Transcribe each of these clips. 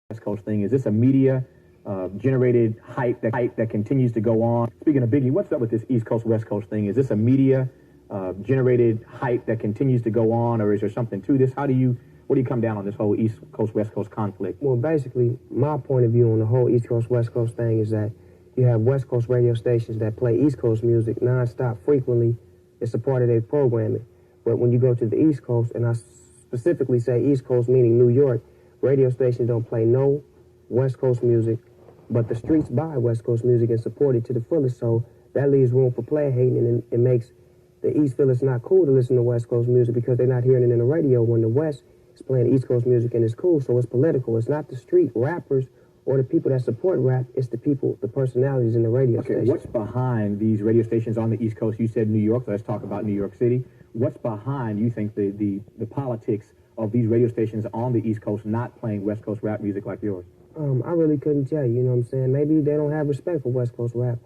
West Coast thing? Is this a media generated hype that continues to go on? Speaking of Biggie, what's up with this East Coast West Coast thing? Is this a media generated hype that continues to go on, or is there something to this? What do you come down on this whole East Coast West Coast conflict? Well, basically, my point of view on the whole East Coast West Coast thing is that you have West Coast radio stations that play East Coast music nonstop frequently. It's a part of their programming. But when you go to the East Coast, and I specifically say East Coast meaning New York, radio stations don't play no West Coast music, but the streets buy West Coast music and support it to the fullest. So that leaves room for player hating, and it makes the East feel it's not cool to listen to West Coast music because they're not hearing it in the radio when the West is playing East Coast music and it's cool. So it's political. It's not the street rappers or the people that support rap. It's the people, the personalities in the radio station. What's behind these radio stations on the East Coast? You said New York, so let's talk about New York City. What's behind, you think, the politics of these radio stations on the East Coast not playing West Coast rap music like yours? I really couldn't tell you, you know what I'm saying? Maybe they don't have respect for West Coast rap.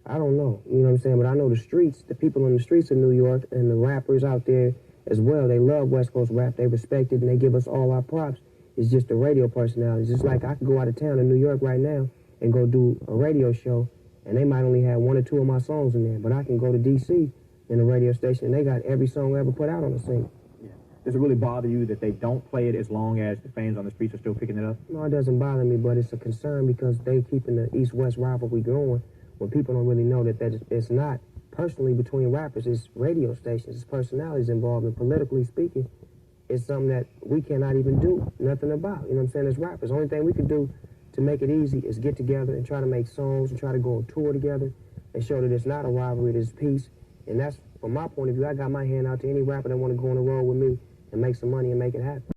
I don't know, you know what I'm saying? But I know the streets, the people on the streets of New York and the rappers out there as well, they love West Coast rap. They respect it and they give us all our props. It's just the radio personalities. It's like I could go out of town in New York right now and go do a radio show, and they might only have one or two of my songs in there, but I can go to D.C. in a radio station and they got every song ever put out on the single. Does it really bother you that they don't play it as long as the fans on the streets are still picking it up? No, it doesn't bother me, but it's a concern because they keeping the East-West rivalry going when people don't really know that it's not personally between rappers, it's radio stations, it's personalities involved, and politically speaking, it's something that we cannot even do nothing about, you know what I'm saying, as rappers. The only thing we can do to make it easy is get together and try to make songs and try to go on tour together and show that it's not a rivalry, it's peace. And that's, from my point of view, I got my hand out to any rapper that want to go on the road with me and make some money and make it happen.